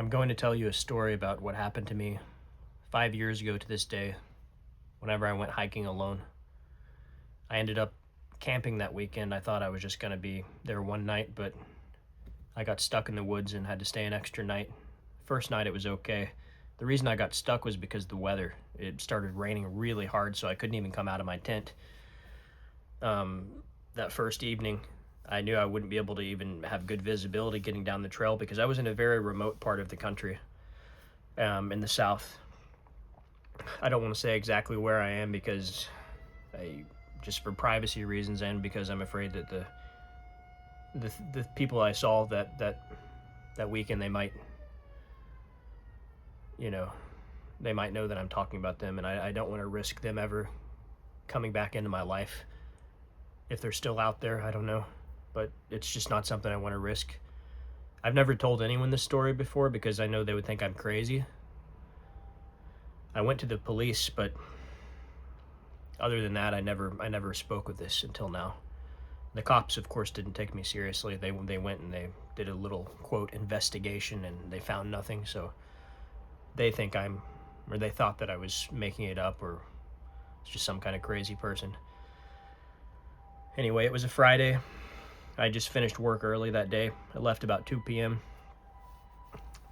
I'm going to tell you a story about what happened to me 5 years ago to this day whenever I went hiking alone. I ended up camping that weekend. I thought I was just going to be there one night, but I got stuck in the woods and had to stay an extra night. First night it was okay. The reason I got stuck was because the weather. It started raining really hard, so I couldn't even come out of my tent. That first evening, I knew I wouldn't be able to even have good visibility getting down the trail because I was in a very remote part of the country, in the south. I don't want to say exactly where I am because just for privacy reasons and because I'm afraid that the people I saw that weekend, they might, you know, they might know that I'm talking about them, and I don't want to risk them ever coming back into my life. If they're still out there, I don't know, but it's just not something I want to risk. I've never told anyone this story before because I know they would think I'm crazy. I went to the police, but other than that, I never spoke with this until now. The cops, of course, didn't take me seriously. They went and they did a little, quote, investigation, and they found nothing, so they thought that I was making it up or just some kind of crazy person. Anyway, it was a Friday. I just finished work early that day. I left about 2 p.m.,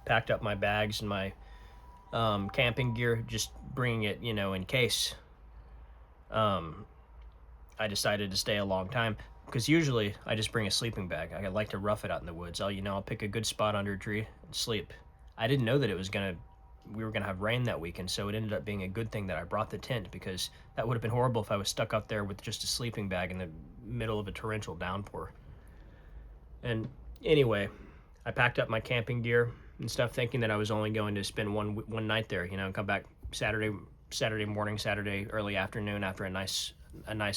packed up my bags and my camping gear, just bringing it, in case. I decided to stay a long time because usually I just bring a sleeping bag. I like to rough it out in the woods. I'll pick a good spot under a tree and sleep. I didn't know that we were gonna have rain that weekend, so it ended up being a good thing that I brought the tent because that would have been horrible if I was stuck out there with just a sleeping bag in the middle of a torrential downpour. And anyway, I packed up my camping gear and stuff, thinking that I was only going to spend one night there, and come back Saturday morning, Saturday early afternoon after a nice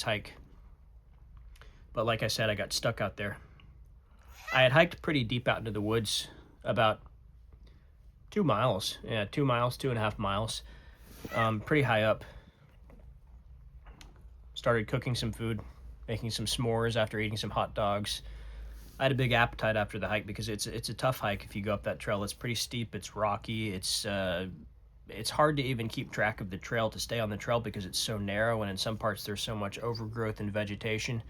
hike. But like I said, I got stuck out there. I had hiked pretty deep out into the woods, about 2 miles. Yeah, 2 miles, 2.5 miles. Pretty high up. Started cooking some food, making some s'mores after eating some hot dogs. I had a big appetite after the hike because it's a tough hike if you go up that trail. It's pretty steep, it's rocky, it's hard to even keep track of the trail, to stay on the trail because it's so narrow, and in some parts there's so much overgrowth and vegetation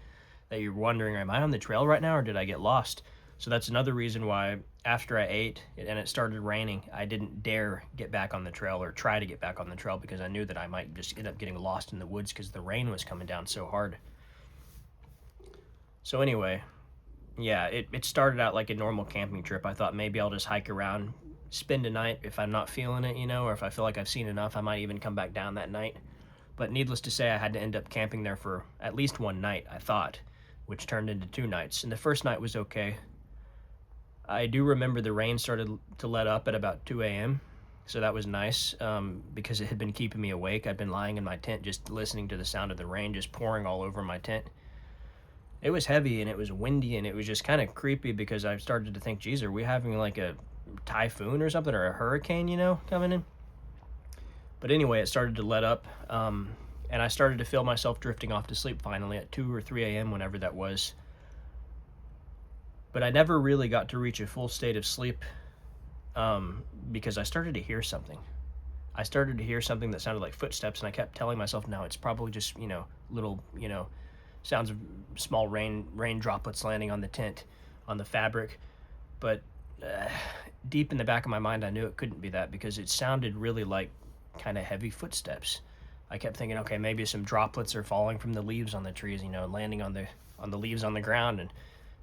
that you're wondering, am I on the trail right now or did I get lost? So that's another reason why after I ate and it started raining, I didn't dare get back on the trail or try to get back on the trail because I knew that I might just end up getting lost in the woods because the rain was coming down so hard. So anyway, yeah, it started out like a normal camping trip. I thought maybe I'll just hike around, spend a night. If I'm not feeling it, or if I feel like I've seen enough, I might even come back down that night. But needless to say, I had to end up camping there for at least one night, I thought, which turned into 2 nights. And the first night was okay. I do remember the rain started to let up at about 2 a.m., so that was nice, because it had been keeping me awake. I'd been lying in my tent just listening to the sound of the rain just pouring all over my tent. It was heavy and it was windy and it was just kind of creepy because I started to think, geez, are we having like a typhoon or something, or a hurricane, coming in? But anyway, it started to let up, and I started to feel myself drifting off to sleep finally at 2 or 3 a.m., whenever that was. But I never really got to reach a full state of sleep, because I started to hear something. I started to hear something that sounded like footsteps, and I kept telling myself, no, it's probably just, little, sounds of small rain droplets landing on the tent, on the fabric. But deep in the back of my mind, I knew it couldn't be that because it sounded really like kind of heavy footsteps. I kept thinking, okay, maybe some droplets are falling from the leaves on the trees, landing on the leaves on the ground, and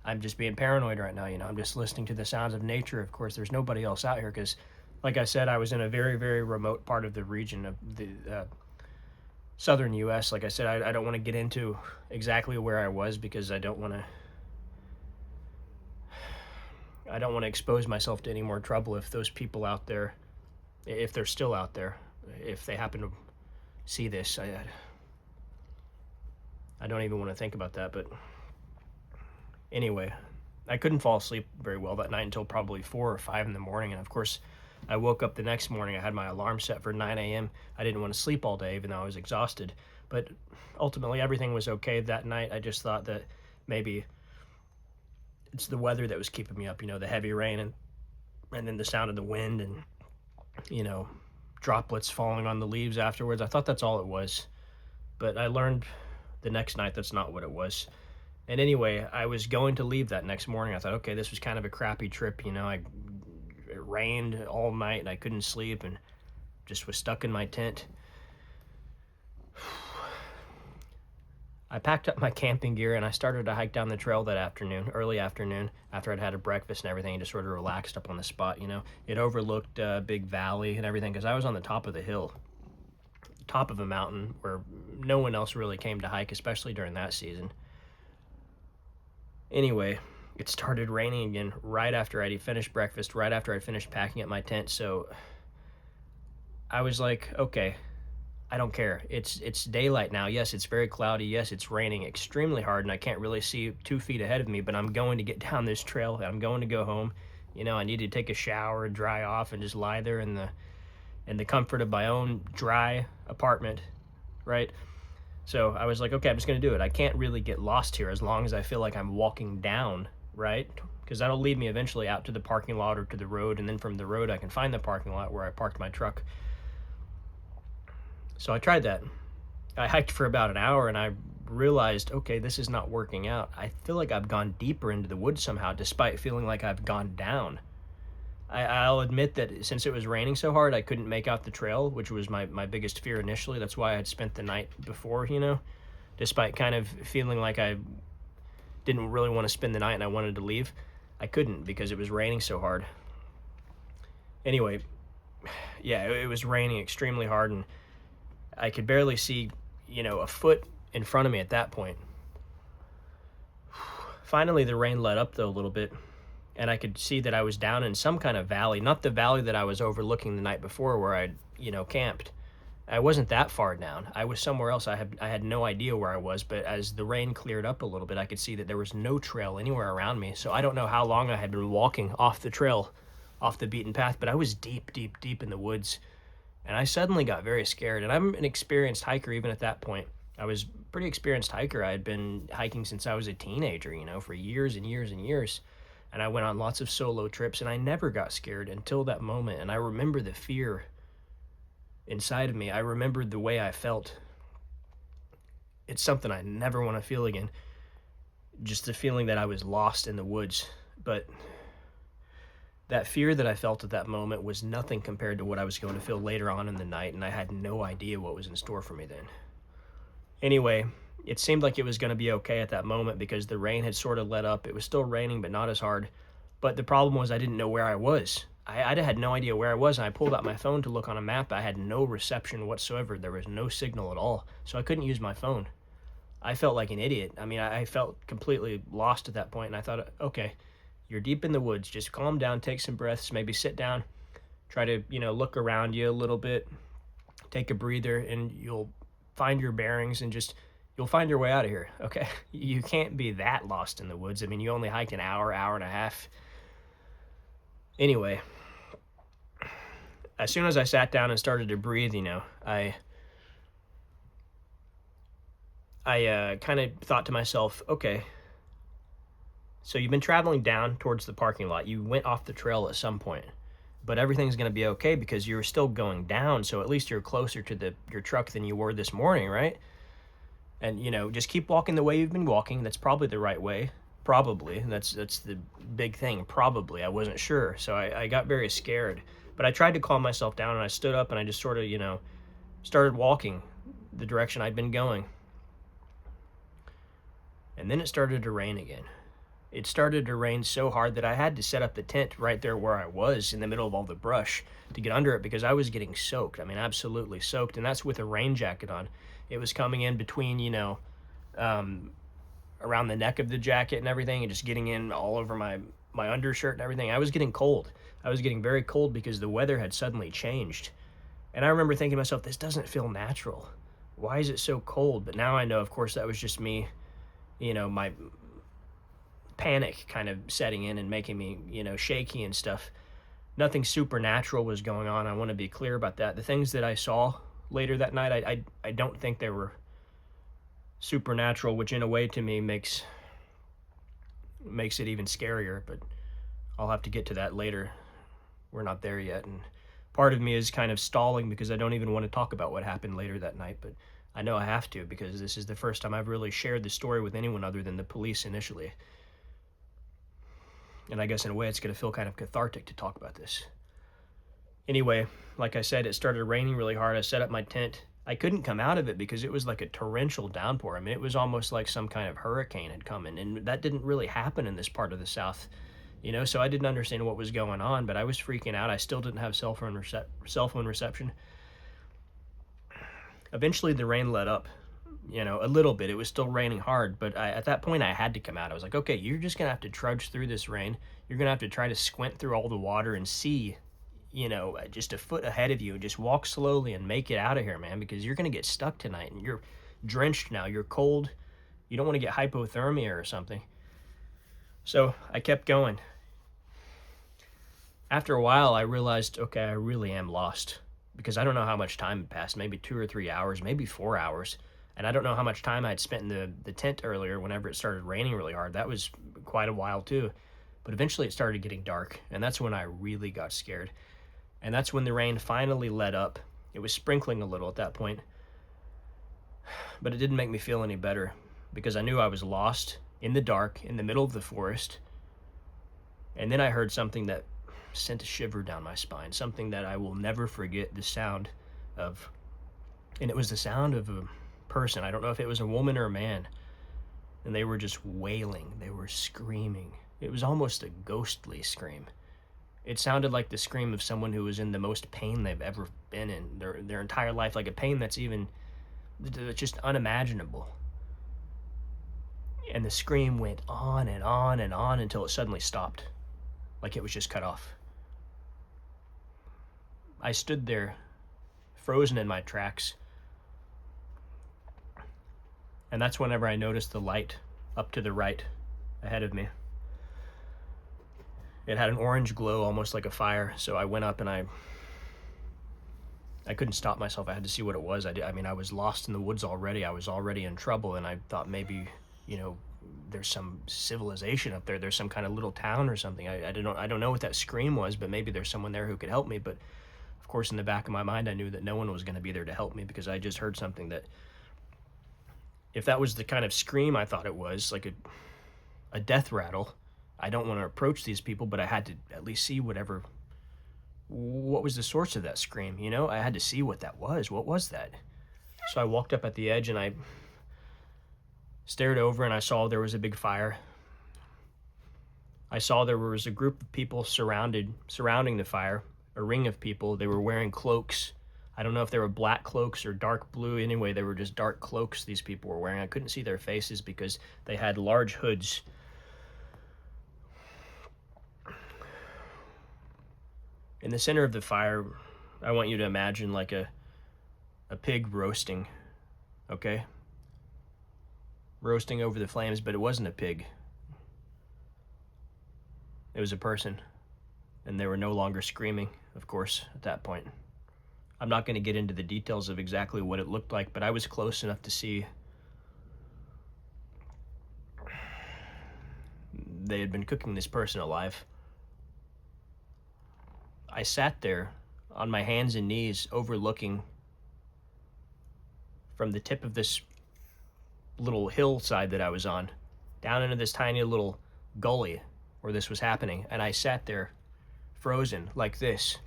I'm just being paranoid right now. I'm just listening to the sounds of nature. Of course, there's nobody else out here because, like I said, I was in a very, very remote part of the region of the southern U.S. Like I said, I don't want to get into exactly where I was because I don't want to expose myself to any more trouble if those people out there, if they're still out there, if they happen to see this. I don't even want to think about that. But anyway, I couldn't fall asleep very well that night until probably 4 or 5 in the morning. And of course, I woke up the next morning. I had my alarm set for 9 a.m. I didn't want to sleep all day, even though I was exhausted. But ultimately, everything was okay that night. I just thought that maybe it's the weather that was keeping me up, the heavy rain. And and then the sound of the wind and, you know, droplets falling on the leaves afterwards. I thought that's all it was, but I learned the next night that's not what it was. And anyway, I was going to leave that next morning. I thought, okay, this was kind of a crappy trip. It rained all night and I couldn't sleep and just was stuck in my tent. I packed up my camping gear and I started to hike down the trail that afternoon, early afternoon, after I'd had a breakfast and everything, and just sort of relaxed up on the spot. It overlooked a big valley and everything because I was on the top of the hill, top of a mountain where no one else really came to hike, especially during that season. Anyway, it started raining again right after I'd finished breakfast, right after I'd finished packing up my tent. So I was like, okay, I don't care. It's daylight now. Yes, it's very cloudy. Yes, it's raining extremely hard, and I can't really see 2 feet ahead of me, but I'm going to get down this trail. I'm going to go home. I need to take a shower, dry off, and just lie there in the comfort of my own dry apartment, right? So I was like, okay, I'm just going to do it. I can't really get lost here as long as I feel like I'm walking down, right? Because that'll lead me eventually out to the parking lot or to the road, and then from the road I can find the parking lot where I parked my truck. So I tried that. I hiked for about an hour and I realized, okay, this is not working out. I feel like I've gone deeper into the woods somehow, despite feeling like I've gone down. I'll admit that since it was raining so hard, I couldn't make out the trail, which was my biggest fear initially. That's why I had spent the night before, despite kind of feeling like I didn't really want to spend the night and I wanted to leave. I couldn't because it was raining so hard. Anyway, yeah, it was raining extremely hard and I could barely see, a foot in front of me at that point. Finally, the rain let up, though, a little bit, and I could see that I was down in some kind of valley, not the valley that I was overlooking the night before where I'd, camped. I wasn't that far down. I was somewhere else. I had no idea where I was, but as the rain cleared up a little bit, I could see that there was no trail anywhere around me. So I don't know how long I had been walking off the trail, off the beaten path, but I was deep, deep, deep in the woods. And I suddenly got very scared. And I'm an experienced hiker even at that point. I was a pretty experienced hiker. I had been hiking since I was a teenager, for years and years and years. And I went on lots of solo trips, and I never got scared until that moment. And I remember the fear inside of me. I remembered the way I felt. It's something I never want to feel again. Just the feeling that I was lost in the woods. But that fear that I felt at that moment was nothing compared to what I was going to feel later on in the night, and I had no idea what was in store for me then. Anyway, it seemed like it was going to be okay at that moment because the rain had sort of let up. It was still raining, but not as hard. But the problem was I didn't know where I was. I had no idea where I was, and I pulled out my phone to look on a map. I had no reception whatsoever. There was no signal at all, so I couldn't use my phone. I felt like an idiot. I mean, I felt completely lost at that point, and I thought, okay, you're deep in the woods. Just calm down, take some breaths, maybe sit down, try to, look around you a little bit, take a breather, and you'll find your bearings and you'll find your way out of here, okay? You can't be that lost in the woods. I mean, you only hiked an hour, hour and a half. Anyway, as soon as I sat down and started to breathe, I kind of thought to myself, okay, so you've been traveling down towards the parking lot. You went off the trail at some point, but everything's going to be okay because you're still going down. So at least you're closer to your truck than you were this morning, right? And, just keep walking the way you've been walking. That's probably the right way. Probably. That's the big thing. Probably. I wasn't sure. So I got very scared. But I tried to calm myself down, and I stood up and I just sort of, started walking the direction I'd been going. And then it started to rain again. It started to rain so hard that I had to set up the tent right there where I was in the middle of all the brush to get under it because I was getting soaked. I mean, absolutely soaked. And that's with a rain jacket on. It was coming in between, around the neck of the jacket and everything, and just getting in all over my undershirt and everything. I was getting cold. I was getting very cold because the weather had suddenly changed. And I remember thinking to myself, this doesn't feel natural. Why is it so cold? But now I know, of course, that was just me, my panic kind of setting in and making me, shaky and stuff. Nothing supernatural was going on. I want to be clear about that. The things that I saw later that night, I don't think they were supernatural, which in a way to me makes it even scarier, but I'll have to get to that later. we're not there yet. And part of me is kind of stalling because I don't even want to talk about what happened later that night, but I know I have to because this is the first time I've really shared the story with anyone other than the police initially. And I guess in a way it's going to feel kind of cathartic to talk about this. Anyway, like I said, it started raining really hard. I set up my tent. I couldn't come out of it because it was like a torrential downpour. I mean, it was almost like some kind of hurricane had come in, and that didn't really happen in this part of the South, you know, so I didn't understand what was going on, but I was freaking out. I still didn't have cell phone reception. Eventually the rain let up, you know, a little bit. It was still raining hard, but at that point I had to come out. I was like, okay, you're just gonna have to trudge through this rain. You're gonna have to try to squint through all the water and see, you know, just a foot ahead of you, and just walk slowly and make it out of here, man, because you're gonna get stuck tonight, and you're drenched now, you're cold, you don't want to get hypothermia or something. So I kept going. After a while, I realized, okay, I really am lost, because I don't know how much time had passed, maybe 2 or 3 hours, maybe 4 hours, and I don't know how much time I'd spent in the tent earlier whenever it started raining really hard. That was quite a while too. But eventually it started getting dark, and that's when I really got scared. And that's when the rain finally let up. It was sprinkling a little at that point, but it didn't make me feel any better, because I knew I was lost in the dark, in the middle of the forest. And then I heard something that sent a shiver down my spine, something that I will never forget the sound of. And it was the sound of a person. I don't know if it was a woman or a man. And they were just wailing. They were screaming. It was almost a ghostly scream. It sounded like the scream of someone who was in the most pain they've ever been in their entire life, like a pain that's just unimaginable. And the scream went on and on and on until it suddenly stopped, like it was just cut off. I stood there, frozen in my tracks. And that's whenever I noticed the light up to the right ahead of me. It had an orange glow, almost like a fire, so I went up and I couldn't stop myself. I had to see what it was. I mean, I was lost in the woods already. I was already in trouble, and I thought maybe, you know, there's some civilization up there. There's some kind of little town or something. I don't know what that scream was, but maybe there's someone there who could help me. But of course, in the back of my mind, I knew that no one was going to be there to help me, because I just heard something that, if that was the kind of scream I thought it was, like a death rattle, I don't want to approach these people, but I had to at least see what was the source of that scream, you know? I had to see what that was. What was that? So I walked up at the edge and I stared over, and I saw there was a big fire. I saw there was a group of people surrounding the fire, a ring of people. They were wearing cloaks. I don't know if they were black cloaks or dark blue. Anyway, they were just dark cloaks these people were wearing. I couldn't see their faces because they had large hoods. In the center of the fire, I want you to imagine like a pig roasting, okay? Roasting over the flames, but it wasn't a pig. It was a person, and they were no longer screaming, of course, at that point. I'm not going to get into the details of exactly what it looked like, but I was close enough to see they had been cooking this person alive. I sat there on my hands and knees, overlooking from the tip of this little hillside that I was on, down into this tiny little gully where this was happening. And I sat there frozen like this.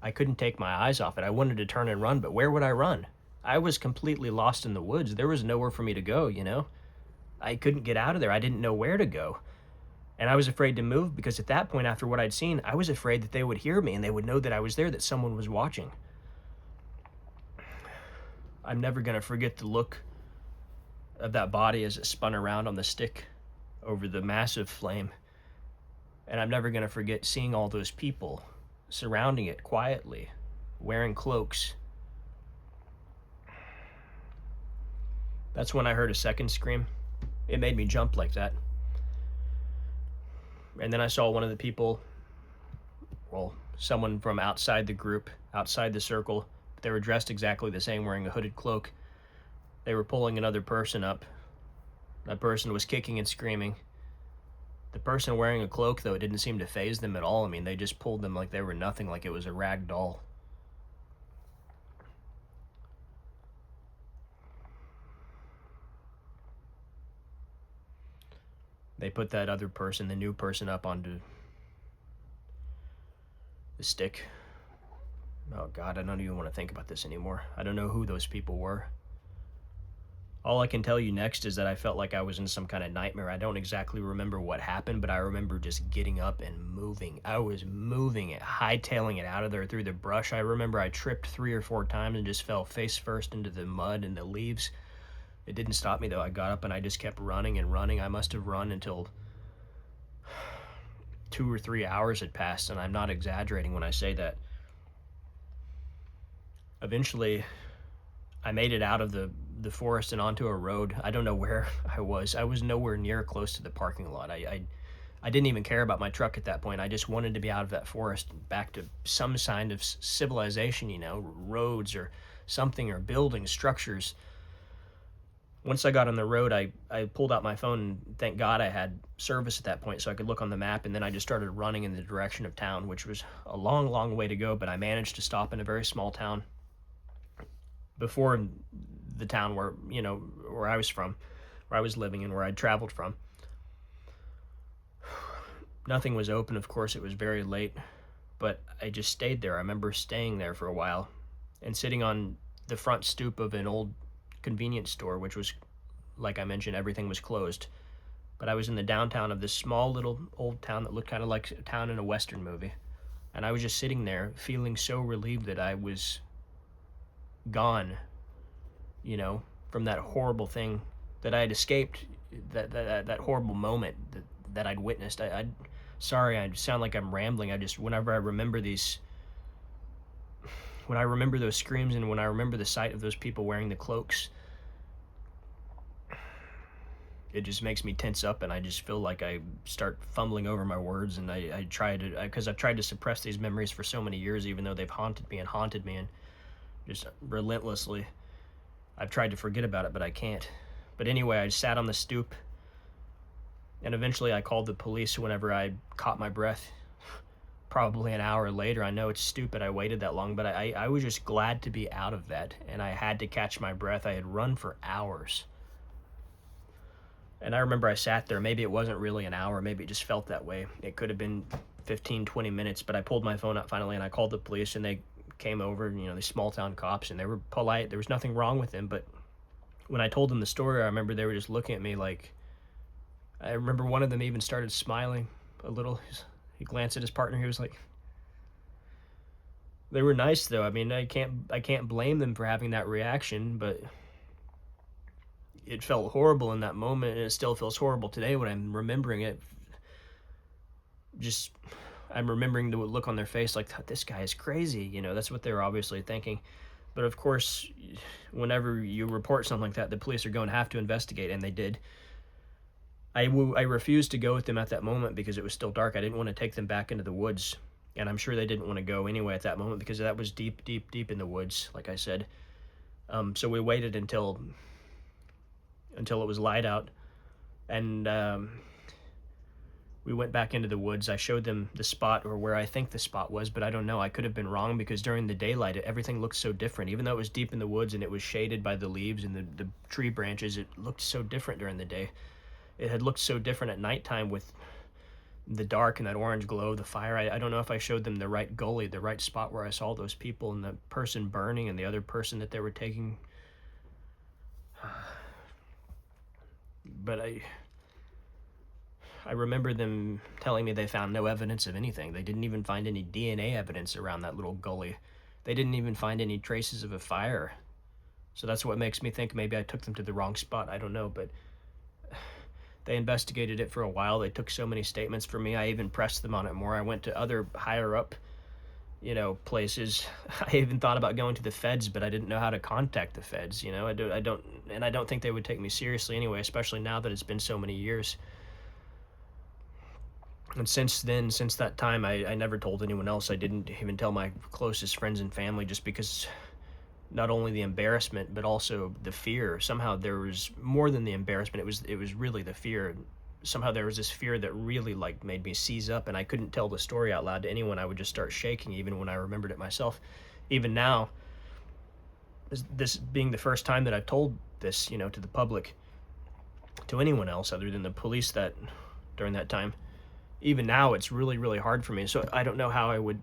I couldn't take my eyes off it. I wanted to turn and run, but where would I run? I was completely lost in the woods. There was nowhere for me to go, you know? I couldn't get out of there. I didn't know where to go. And I was afraid to move, because at that point, after what I'd seen, I was afraid that they would hear me and they would know that I was there, that someone was watching. I'm never going to forget the look of that body as it spun around on the stick over the massive flame. And I'm never going to forget seeing all those people surrounding it quietly, wearing cloaks. That's when I heard a second scream. It made me jump like that. And then I saw one of the people, well, someone from outside the group, outside the circle. They were dressed exactly the same, wearing a hooded cloak. They were pulling another person up. That person was kicking and screaming. The person wearing a cloak, though, it didn't seem to faze them at all. I mean, they just pulled them like they were nothing, like it was a rag doll. They put that other person, the new person, up onto the stick. Oh God, I don't even want to think about this anymore. I don't know who those people were. All I can tell you next is that I felt like I was in some kind of nightmare. I don't exactly remember what happened, but I remember just getting up and moving. I was moving it, hightailing it out of there through the brush. I remember I tripped 3 or 4 times and just fell face first into the mud and the leaves. It didn't stop me though. I got up and I just kept running and running. I must have run until 2 or 3 hours had passed, and I'm not exaggerating when I say that. Eventually, I made it out of the forest and onto a road. I don't know where I was. I was nowhere near close to the parking lot. I didn't even care about my truck at that point. I just wanted to be out of that forest, back to some sign of civilization, you know, roads or something, or buildings, structures. Once I got on the road, I pulled out my phone, and thank God I had service at that point so I could look on the map, and then I just started running in the direction of town, which was a long, long way to go, but I managed to stop in a very small town before the town where, you know, where I was from, where I was living and where I'd traveled from. Nothing was open, of course. It was very late, but I just stayed there. I remember staying there for a while and sitting on the front stoop of an old convenience store, which was, like I mentioned, everything was closed. But I was in the downtown of this small little old town that looked kind of like a town in a Western movie. And I was just sitting there feeling so relieved that I was gone, you know, from that horrible thing that I had escaped, that horrible moment that I'd witnessed. Sorry, I sound like I'm rambling. Whenever I remember when I remember those screams and when I remember the sight of those people wearing the cloaks, it just makes me tense up, and I just feel like I start fumbling over my words, and because I've tried to suppress these memories for so many years, even though they've haunted me and just relentlessly. I've tried to forget about it, but I can't. But anyway, I sat on the stoop, and eventually I called the police whenever I caught my breath. Probably an hour later. I know it's stupid I waited that long, but I was just glad to be out of that, and I had to catch my breath. I had run for hours. And I remember I sat there. Maybe it wasn't really an hour. Maybe it just felt that way. It could have been 15, 20 minutes, but I pulled my phone out finally, and I called the police, and they came over, you know, these small town cops, and they were polite. There was nothing wrong with them, but when I told them the story, I remember they were just looking at me like, I remember one of them even started smiling a little. He glanced at his partner. He was like, they were nice though. I mean, I can't blame them for having that reaction, but it felt horrible in that moment, and it still feels horrible today when I'm remembering it. Just, I'm remembering the look on their face like, this guy is crazy, you know. That's what they were obviously thinking. But of course, whenever you report something like that, the police are going to have to investigate, and they did. I refused to go with them at that moment because it was still dark. I didn't want to take them back into the woods, and I'm sure they didn't want to go anyway at that moment because that was deep, deep, deep in the woods, like I said. So we waited until it was light out, and we went back into the woods. I showed them the spot, or where I think the spot was, but I don't know. I could have been wrong because during the daylight, everything looked so different. Even though it was deep in the woods and it was shaded by the leaves and the tree branches, it looked so different during the day. It had looked so different at nighttime with the dark and that orange glow of the fire. I don't know if I showed them the right gully, the right spot where I saw those people and the person burning and the other person that they were taking. But I remember them telling me they found no evidence of anything. They didn't even find any DNA evidence around that little gully. They didn't even find any traces of a fire. So that's what makes me think maybe I took them to the wrong spot. I don't know, but they investigated it for a while. They took so many statements from me. I even pressed them on it more. I went to other higher up, you know, places. I even thought about going to the feds, but I didn't know how to contact the feds. You know, I don't think they would take me seriously anyway, especially now that it's been so many years. And since that time, I never told anyone else. I didn't even tell my closest friends and family, just because not only the embarrassment, but also the fear. Somehow there was more than the embarrassment. It was really the fear. somehow there was this fear that really like made me seize up, and I couldn't tell the story out loud to anyone. I would just start shaking even when I remembered it myself. Even now, this being the first time that I've told this, to the public, to anyone else other than the police that during that time, even now it's really, really hard for me. So I don't know how I would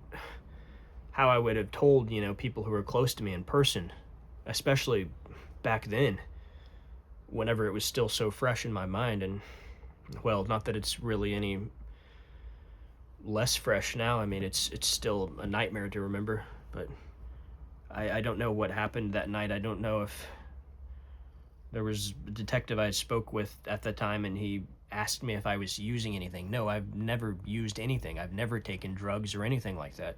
have told, people who were close to me in person, especially back then, whenever it was still so fresh in my mind. And well, not that it's really any less fresh now. I mean, it's still a nightmare to remember, but I don't know what happened that night. I don't know if there was a detective I spoke with at the time, and he asked me if I was using anything. No, I've never used anything. I've never taken drugs or anything like that.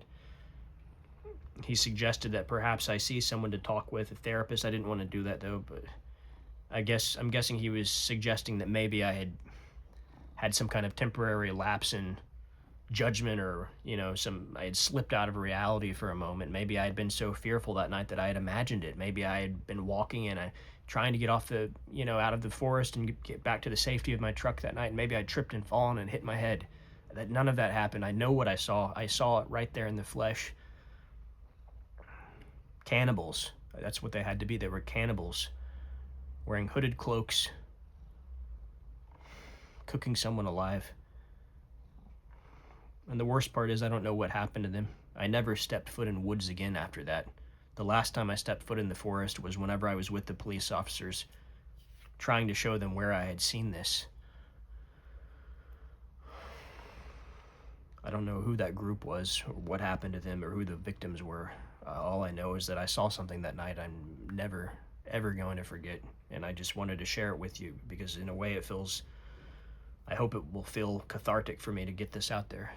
He suggested that perhaps I see someone to talk with, a therapist. I didn't want to do that though, but I'm guessing he was suggesting that maybe I had some kind of temporary lapse in judgment, or I had slipped out of reality for a moment. Maybe I had been so fearful that night that I had imagined it. Maybe I had been walking and trying to get off the out of the forest and get back to the safety of my truck that night, and maybe I tripped and fallen and hit my head. That none of that happened. I know what I saw. I saw it right there in the flesh. Cannibals. That's what they had to be. They were cannibals, wearing hooded cloaks, cooking someone alive. And the worst part is I don't know what happened to them. I never stepped foot in woods again after that. The last time I stepped foot in the forest was whenever I was with the police officers, trying to show them where I had seen this. I don't know who that group was, or what happened to them, or who the victims were. All I know is that I saw something that night I'm never, ever going to forget. And I just wanted to share it with you because in a way I hope it will feel cathartic for me to get this out there.